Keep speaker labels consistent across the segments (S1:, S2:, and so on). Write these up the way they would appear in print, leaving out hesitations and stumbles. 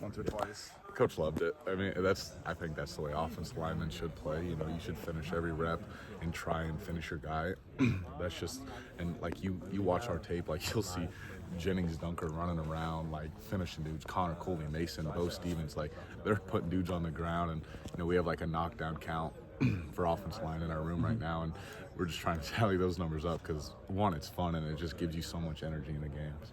S1: once or twice.
S2: Coach loved it. I mean, I think that's the way offensive linemen should play. You know, you should finish every rep and try and finish your guy. That's just, and like you watch our tape, like you'll see Jennings Dunker running around, like finishing dudes, Connor Cooley, Mason, Bo Stevens, like they're putting dudes on the ground, and you know we have like a knockdown count for offensive line in our room right now, and we're just trying to tally those numbers up because one, it's fun and it just gives you so much energy in the game. So.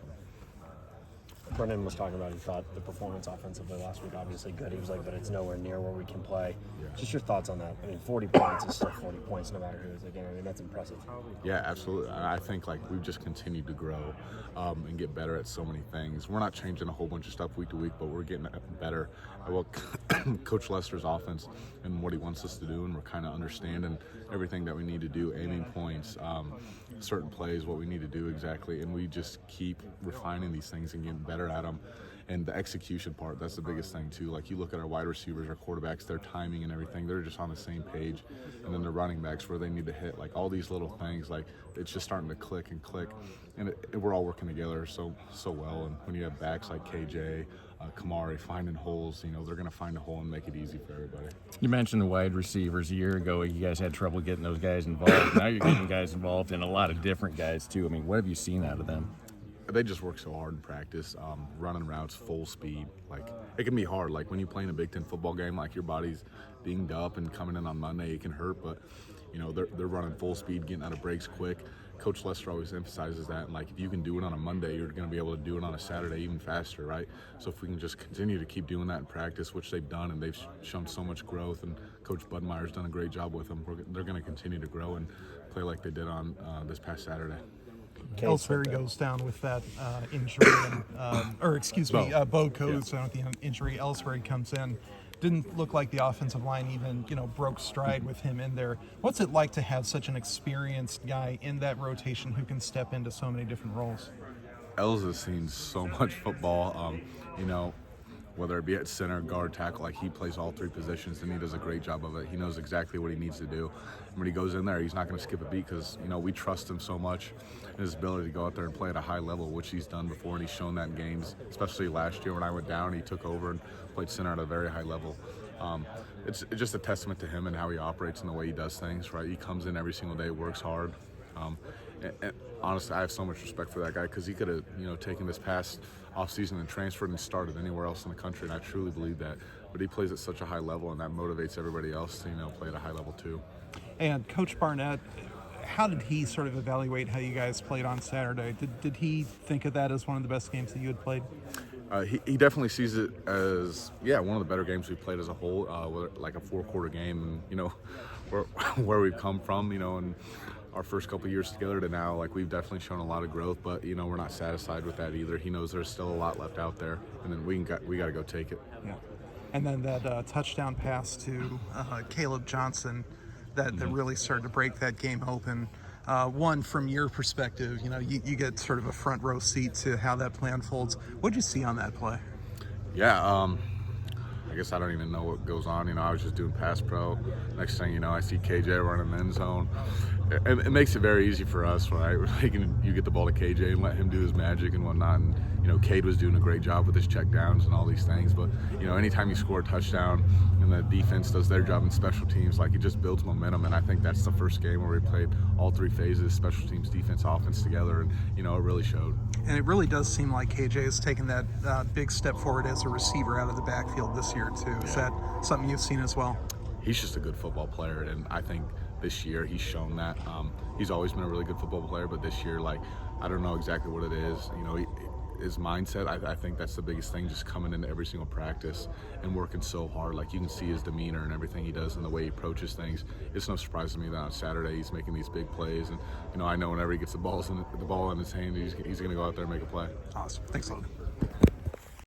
S3: Brendan was talking about he thought the performance offensively last week obviously good. He was like, but it's nowhere near where we can play. Yeah. Just your thoughts on that. I mean, 40 points is still 40 points no matter who is again. I mean, that's impressive.
S2: Yeah, absolutely. I think like we've just continued to grow and get better at so many things. We're not changing a whole bunch of stuff week to week, but we're getting better at what Coach Lester's offense and what he wants us to do, and we're kind of understanding everything that we need to do, aiming points, certain plays, what we need to do exactly, and we just keep refining these things and getting better at them. And the execution part, that's the biggest thing too. Like you look at our wide receivers, our quarterbacks, their timing and everything, they're just on the same page. And then the running backs where they need to hit, like all these little things, like it's just starting to click and click. And we're all working together so well. And when you have backs like KJ, Kamari finding holes, you know, they're going to find a hole and make it easy for everybody.
S4: You mentioned the wide receivers. A year ago, you guys had trouble getting those guys involved. Now you're getting guys involved and a lot of different guys too. I mean, what have you seen out of them?
S2: They just work so hard in practice, running routes full speed. Like it can be hard. Like when you play in a Big Ten football game, like your body's dinged up and coming in on Monday, it can hurt. But you know they're running full speed, getting out of breaks quick. Coach Lester always emphasizes that. And like if you can do it on a Monday, you're going to be able to do it on a Saturday even faster, right? So if we can just continue to keep doing that in practice, which they've done, and they've shown so much growth, and Coach Budmeier's done a great job with them, they're going to continue to grow and play like they did on this past Saturday.
S1: Ellsbury goes down with that injury, and, Bo goes down with the injury. Ellsbury comes in. Didn't look like the offensive line even, broke stride with him in there. What's it like to have such an experienced guy in that rotation who can step into so many different roles?
S2: Els has seen so much football, whether it be at center, guard, tackle, like he plays all three positions and he does a great job of it. He knows exactly what he needs to do. And when he goes in there, he's not going to skip a beat because, we trust him so much and his ability to go out there and play at a high level, which he's done before, and he's shown that in games, especially last year when I went down, he took over and played center at a very high level. It's just a testament to him and how he operates and the way he does things, right? He comes in every single day, works hard. And honestly, I have so much respect for that guy because he could have, taken this past offseason and transferred and started anywhere else in the country, and I truly believe that. But he plays at such a high level, and that motivates everybody else to, play at a high level too.
S1: And Coach Barnett, how did he sort of evaluate how you guys played on Saturday? Did he think of that as one of the best games that you had played?
S2: He definitely sees it as, one of the better games we've played as a whole, like a four-quarter game, and, where we've come from, and our first couple of years together to now, like we've definitely shown a lot of growth, but we're not satisfied with that either. He knows there's still a lot left out there, and then we got to go take it.
S1: Yeah, and then that touchdown pass to Caleb Johnson that really started to break that game open. One, from your perspective, you get sort of a front row seat to how that play unfolds. What did you see on that play?
S2: Yeah, I guess I don't even know what goes on. I was just doing pass pro. Next thing I see KJ running the end zone. It makes it very easy for us, right? You get the ball to KJ and let him do his magic and whatnot. And, Cade was doing a great job with his check downs and all these things. But, anytime you score a touchdown and the defense does their job in special teams, like it just builds momentum. And I think that's the first game where we played all three phases, special teams, defense, offense together. And, it really showed.
S1: And it really does seem like KJ has taken that big step forward as a receiver out of the backfield this year, too. Is that something you've seen as well?
S2: He's just a good football player, and I think this year he's shown that. He's always been a really good football player, but this year, I don't know exactly what it is. His mindset, I think that's the biggest thing, just coming into every single practice and working so hard. Like, you can see his demeanor and everything he does and the way he approaches things. It's no surprise to me that on Saturday he's making these big plays, and I know whenever he gets the ball in his hand, he's going to go out there and make a play.
S1: Awesome. Thanks a lot.